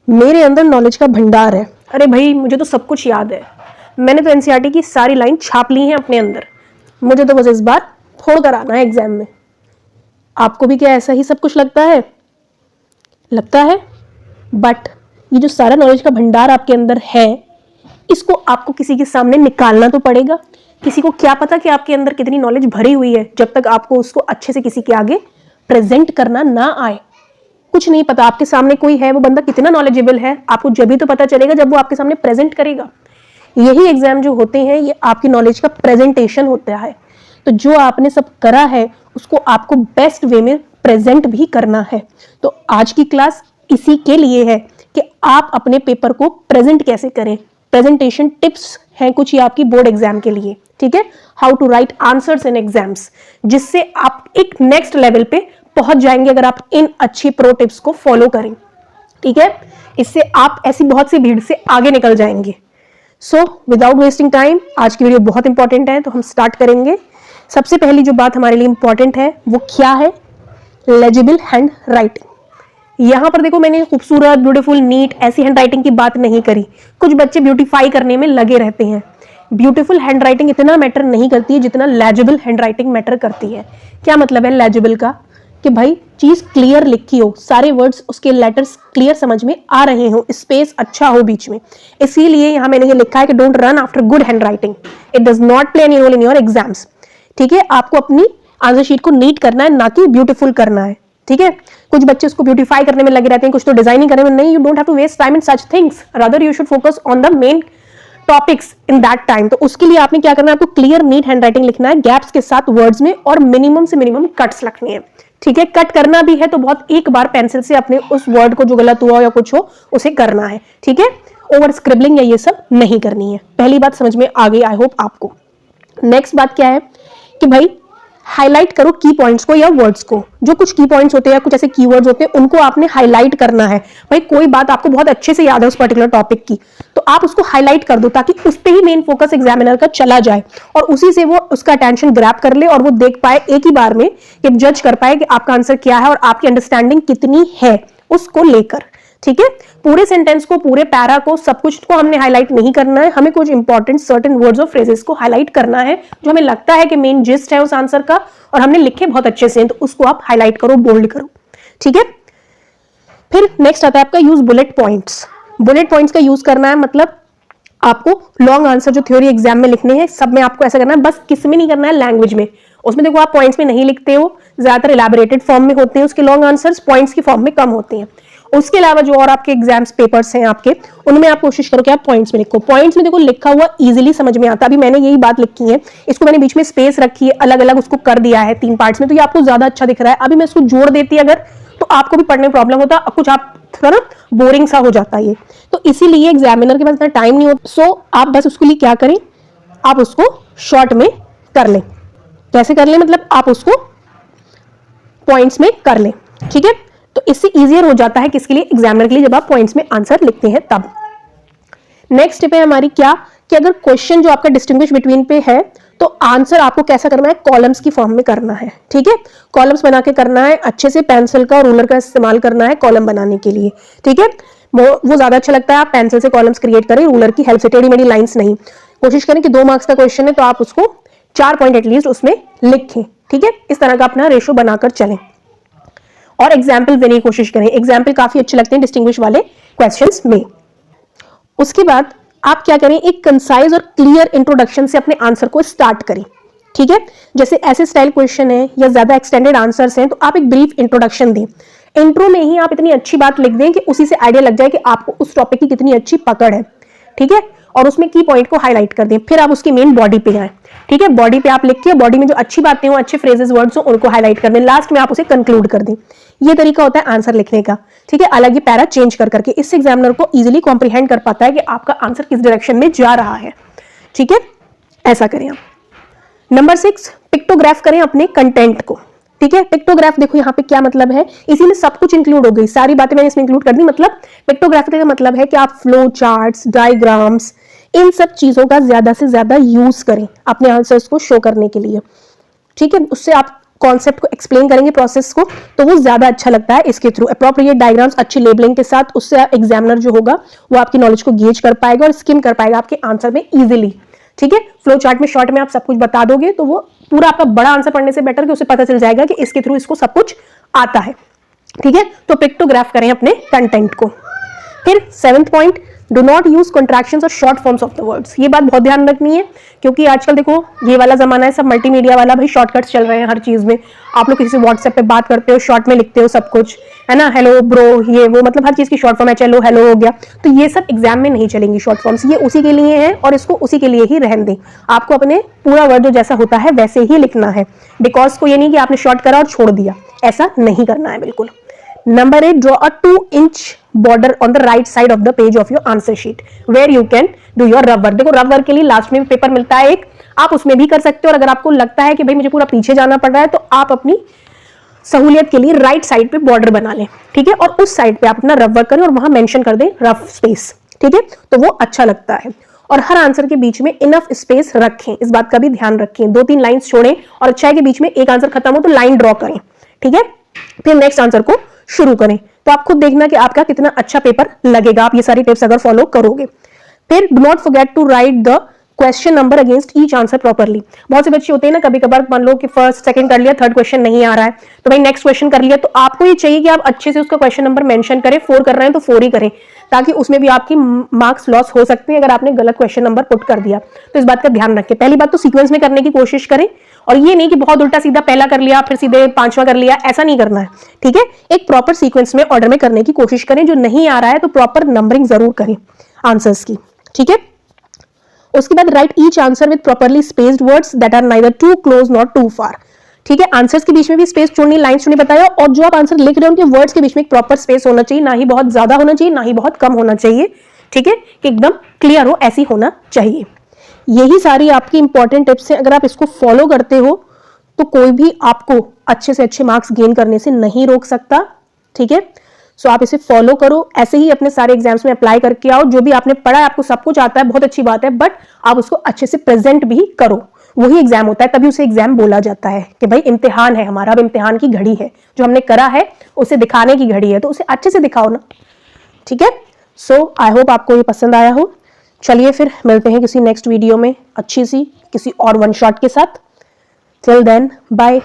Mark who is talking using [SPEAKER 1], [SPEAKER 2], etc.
[SPEAKER 1] मेरे अंदर नॉलेज का भंडार है। अरे भाई, मुझे तो सब कुछ याद है, मैंने तो एनसीईआरटी की सारी लाइन छाप ली हैं अपने अंदर, मुझे तो बस इस बार फोड़ कर आना है एग्जाम में। आपको भी क्या ऐसा ही सब कुछ लगता है? बट ये जो सारा नॉलेज का भंडार आपके अंदर है, इसको आपको किसी के सामने निकालना तो पड़ेगा। किसी को क्या पता कि आपके अंदर कितनी नॉलेज भरी हुई है, जब तक आपको उसको अच्छे से किसी के आगे प्रेजेंट करना ना आए। कुछ नहीं पता आपके सामने कोई है, वो बंदा कितना नॉलेजेबल है, आपको जब भी तो पता चलेगा जब वो आपके सामने प्रेजेंट करेगा। यही एग्जाम जो होते हैं, ये आपकी नॉलेज का प्रेजेंटेशन होता है। तो जो आपने सब करा है उसको आपको बेस्ट वे में प्रेजेंट भी करना है। तो आज की क्लास इसी के लिए है कि आप अपने पेपर को प्रेजेंट कैसे करें। प्रेजेंटेशन टिप्स हैं कुछ ये आपकी बोर्ड एग्जाम के लिए, ठीक है। How to write answers in exams, जिससे आप एक नेक्स्ट लेवल पे पहुंच जाएंगे अगर आप इन अच्छी प्रो टिप्स को फॉलो करें, ठीक है। इससे आप ऐसी बहुत सी भीड़ से आगे निकल जाएंगे। सो विदाउट वेस्टिंग टाइम, आज की वीडियो बहुत इंपॉर्टेंट है, तो हम स्टार्ट करेंगे। सबसे पहली जो बात हमारे लिए इंपॉर्टेंट है वो क्या है? Legible hand writing. यहां पर देखो, मैंने खूबसूरत, ब्यूटीफुल, नीट ऐसी हैंड राइटिंग की बात नहीं करी। कुछ बच्चे ब्यूटीफाई करने में लगे रहते हैं। ब्यूटीफुल हैंड राइटिंग इतना मैटर नहीं करती है जितना लेजिबल हैंड राइटिंग मैटर करती है। क्या मतलब है लेजिबल का? कि भाई चीज क्लियर लिखी हो, सारे वर्ड्स उसके लेटर्स क्लियर समझ में आ रहे हो, स्पेस अच्छा हो बीच में। इसीलिए यहां मैंने ये लिखा है कि don't run after good handwriting, it does not play any role in your exams. ठीक है, आपको अपनी आंसर शीट को नीट करना है, ना कि ब्यूटीफुल करना है, ठीक है। कुछ बच्चे उसको ब्यूटीफाई करने में लगे रहते हैं, कुछ तो डिजाइनिंग करने में। नहीं, you don't have to waste time in such things, rather you should focus on the main topics in that time. तो उसके लिए आपने क्या करना है, आपको क्लियर नीट हैंड राइटिंग लिखना है, गैप्स के साथ वर्ड्स में, और मिनिमम से मिनिमम कट्स लिखनी है, ठीक है। कट करना भी है तो बहुत एक बार पेंसिल से अपने उस वर्ड को जो गलत हुआ या कुछ हो उसे करना है, ठीक है। ओवर स्क्रिबलिंग या ये सब नहीं करनी है। पहली बात समझ में आ गई आई होप आपको। नेक्स्ट बात क्या है कि भाई हाईलाइट करो की पॉइंट्स को या वर्ड्स को। जो कुछ की पॉइंट्स होते हैं या कुछ ऐसे कीवर्ड्स होते हैं, उनको आपने हाईलाइट करना है। भाई कोई बात आपको बहुत अच्छे से याद है उस पर्टिकुलर टॉपिक की, तो आप उसको हाईलाइट कर दो ताकि उस पे ही मेन फोकस एग्जामिनर का चला जाए और उसी से वो उसका अटेंशन ग्रैब कर ले और वो देख पाए एक ही बार में, कि जज कर पाए कि आपका आंसर क्या है और आपकी अंडरस्टैंडिंग कितनी है उसको लेकर, ठीक है। पूरे सेंटेंस को, पूरे पैरा को, सब कुछ को हमने हाईलाइट नहीं करना है। हमें कुछ इंपॉर्टेंट सर्टेन वर्ड्स और फ्रेजेस को हाईलाइट करना है जो हमें लगता है कि मेन जिस्ट है उस आंसर का और हमने लिखे बहुत अच्छे से, तो उसको आप हाईलाइट करो, बोल्ड करो, ठीक है। फिर नेक्स्ट आता है आपका use bullet points. Bullet points का यूज करना है, मतलब आपको लॉन्ग आंसर जो थ्योरी एग्जाम में लिखने हैं, सब में आपको ऐसा करना है। बस किस में नहीं करना है, लैंग्वेज में। उसमें देखो आप पॉइंट्स में नहीं लिखते हो, ज्यादातर इलैबोरेटेड फॉर्म में होते हैं उसके लॉन्ग आंसर्स, पॉइंट्स की फॉर्म में कम होते हैं। उसके अलावा जो और आपके एग्जाम्स पेपर्स हैं आपके, उनमें आप कोशिश करो कि आप पॉइंट्स में लिखो। पॉइंट्स में देखो लिखा हुआ इजीली समझ में आता है। अभी मैंने यही बात लिखी है, इसको मैंने बीच में स्पेस रखी है, अलग अलग उसको कर दिया है 3 पार्ट्स में, तो ये आपको ज्यादा अच्छा दिख रहा है। अभी मैं इसको जोड़ देती अगर, तो आपको भी पढ़ने में प्रॉब्लम होता, कुछ आप थोड़ा ना बोरिंग सा हो जाता है ये। तो इसीलिए एग्जामिनर के पास इतना टाइम नहीं होता, सो आप बस उसके लिए क्या करें, आप उसको शॉर्ट में कर लें। कैसे कर लें, मतलब आप उसको पॉइंट्स में कर लें, ठीक है। तो इससे इजियर हो जाता है किसके लिए, एग्जामिनर के लिए, जब आप पॉइंट्स में आंसर लिखते हैं तब। नेक्स्ट टिप है हमारी क्या, कि अगर क्वेश्चन जो आपका डिस्टिंग्विश बिटवीन पे है, तो आंसर आपको कैसा करना है, कॉलम्स की फॉर्म में करना है, ठीक है। कॉलम्स बना के करना है, अच्छे से पेंसिल का और रूलर का इस्तेमाल करना है कॉलम बनाने के लिए, ठीक है। वो ज्यादा अच्छा लगता है, आप पेंसिल से कॉलम्स क्रिएट करें, रूलर की हेल्प से, टेढ़ी मेढ़ी लाइंस नहीं। कोशिश करें कि 2 मार्क्स का क्वेश्चन है तो आप उसको 4 पॉइंट एटलीस्ट उसमें लिखें, ठीक है। इस तरह का अपना रेशो बनाकर चलें और एग्जाम्पल देने की कोशिश करें। एग्जाम्पल काफी अच्छे लगते हैं डिस्टिंग्विश वाले क्वेश्चंस में। उसके बाद आप क्या करें, एक कंसाइज और क्लियर इंट्रोडक्शन से अपने आंसर को स्टार्ट करें, ठीक है। जैसे ऐसे स्टाइल क्वेश्चन है या ज्यादा एक्सटेंडेड आंसर्स हैं, तो आप एक ब्रीफ इंट्रोडक्शन दें। इंट्रो में ही आप इतनी अच्छी बात लिख दें कि उसी से आइडिया लग जाए कि आपको उस टॉपिक की कितनी अच्छी पकड़ है, ठीक है। और उसमें की पॉइंट को हाईलाइट कर दें। फिर आप उसकी मेन बॉडी पे आए, ठीक है। बॉडी पे आप लिख के बॉडी में जो अच्छी बातें हो, अच्छे फ्रेजेस, वर्ड्स हो, उनको हाईलाइट कर दें। लास्ट में आप उसे कंक्लूड कर दें। ये तरीका होता है आंसर लिखने का, ठीक है। अलग ही पैरा चेंज कर करके, इससे एग्जामिनर को इजीली कॉम्प्रिहेंड कर पाता है कि आपका आंसर किस डायरेक्शन में जा रहा है, ठीक है। ऐसा करें आप। नंबर 6, पिक्टोग्राफ करें अपने कंटेंट को, ठीक है। पिक्टोग्राफ देखो यहाँ पे क्या मतलब है, इसी में सब कुछ इंक्लूड हो गई, सारी बातें मैंने इसमें इंक्लूड कर दी। मतलब पिक्टोग्राफी का मतलब है कि आप फ्लो चार्ट्स, डायग्राम्स, इन सब चीजों का ज्यादा से ज्यादा यूज करें अपने आंसर्स को शो करने के लिए, ठीक है। उससे आप कॉन्सेप्ट को एक्सप्लेन करेंगे, प्रोसेस को, तो वो ज्यादा अच्छा लगता है इसके थ्रू। अप्रोप्रिएट डायग्राम्स, अच्छी लेबलिंग के साथ, उससे एग्जामिनर जो होगा वो आपकी नॉलेज को गेज कर पाएगा और स्किम कर पाएगा आपके आंसर में इजीली। ठीक है, फ्लो चार्ट में शॉर्ट में आप सब कुछ बता दोगे तो वो पूरा आपका बड़ा आंसर पढ़ने से बेटर कि उसे पता चल जाएगा कि इसके थ्रू इसको सब कुछ आता है। ठीक है, तो पिक्टोग्राफ करें अपने कंटेंट को। फिर 7th point, do not use contractions और short forms of the words. ये बात बहुत ध्यान रखनी है क्योंकि आजकल देखो ये वाला जमाना है, सब मल्टीमीडिया वाला, भाई शॉर्टकट्स चल रहे हैं हर चीज में। आप लोग किसी से व्हाट्सएप पे बात करते हो, शॉर्ट में लिखते हो सब कुछ, है ना, हेलो ब्रो, ये वो, मतलब हर चीज की शॉर्ट फॉर्म है, चलो हेलो हो गया। तो ये सब एग्जाम में नहीं चलेंगी शॉर्ट फॉर्म्स, ये उसी के लिए है और इसको उसी के लिए ही रहने दें। आपको अपने पूरा वर्ड जो जैसा होता है वैसे ही लिखना है, बिकॉज को ये नहीं कि आपने शॉर्ट करा और छोड़ दिया, ऐसा नहीं करना है बिल्कुल। Number 8, draw a 2-inch border on the right side of the page of your answer sheet where you can do your rub work। देखो रब वर्क के लिए लास्ट में पेपर मिलता है एक, आप उसमें भी कर सकते हो। और अगर आपको लगता है कि भाई मुझे पूरा पीछे जाना पड़ रहा है तो आप अपनी सहूलियत के लिए राइट साइड पे बॉर्डर बना लें। ठीक है, और उस साइड पे आप अपना रब वर्क करें और वहां मेंशन कर दें रफ स्पेस। ठीक है, तो वो अच्छा लगता है। और हर आंसर के बीच में इनफ स्पेस रखें, इस बात का भी ध्यान रखें। 2-3 लाइंस छोड़ें और अच्छा है कि बीच में एक आंसर खत्म हो तो लाइन ड्रॉ करें। ठीक है, फिर नेक्स्ट आंसर को शुरू करें। तो आप खुद देखना कि आपका कितना अच्छा पेपर लगेगा, आप ये सारी टिप्स अगर फॉलो करोगे। फिर do not forget to write the question number against each answer properly. बहुत से बच्चे होते हैं ना, कभी कभार मान लो कि फर्स्ट सेकंड कर लिया, थर्ड क्वेश्चन नहीं आ रहा है तो भाई नेक्स्ट क्वेश्चन कर लिया, तो आपको ये चाहिए कि आप अच्छे से उसका क्वेश्चन नंबर मेंशन करें। 4 कर रहे हैं तो 4 ही करें, ताकि उसमें भी आपकी मार्क्स लॉस हो सकते हैं अगर आपने गलत क्वेश्चन नंबर पुट कर दिया। तो इस बात का ध्यान रखें। पहली बात तो सीक्वेंस में करने की कोशिश करें, और ये नहीं कि बहुत उल्टा सीधा पहला कर लिया फिर सीधे 5वां कर लिया, ऐसा नहीं करना है। ठीक है, एक प्रॉपर सीक्वेंस में ऑर्डर में करने की कोशिश करें। जो नहीं आ रहा है तो प्रॉपर नंबरिंग जरूर करें आंसर्स की। ठीक है, उसके बाद write each answer with properly spaced words that are neither too close not too far. ठीक है, आंसर्स के बीच में भी स्पेस छोड़नी, लाइंस छोड़नी बताया। और जो आप आंसर लिख रहे हो उनके वर्ड्स के बीच में एक प्रॉपर स्पेस होना चाहिए, ना ही बहुत ज्यादा होना चाहिए ना ही बहुत कम होना चाहिए। ठीक है, कि एकदम क्लियर हो, ऐसी होना चाहिए। यही सारी आपकी इंपॉर्टेंट टिप्स हैं। अगर आप इसको फॉलो करते हो तो कोई भी आपको अच्छे से अच्छे मार्क्स गेन करने से नहीं रोक सकता। ठीक है, सो आप इसे फॉलो करो, ऐसे ही अपने सारे एग्जाम्स में अप्लाई करके आओ। जो भी आपने पढ़ा है, आपको सब कुछ आता है, बहुत अच्छी बात है, बट आप उसको अच्छे से प्रेजेंट भी करो। वही एग्जाम होता है, तभी उसे एग्जाम बोला जाता है कि भाई इम्तिहान है हमारा, अब इम्तिहान की घड़ी है, जो हमने करा है उसे दिखाने की घड़ी है, तो उसे अच्छे से दिखाओ ना। ठीक है, सो आई होप आपको ये पसंद आया हो। चलिए फिर मिलते हैं किसी नेक्स्ट वीडियो में अच्छी सी किसी और वन शॉट के साथ। Till then bye.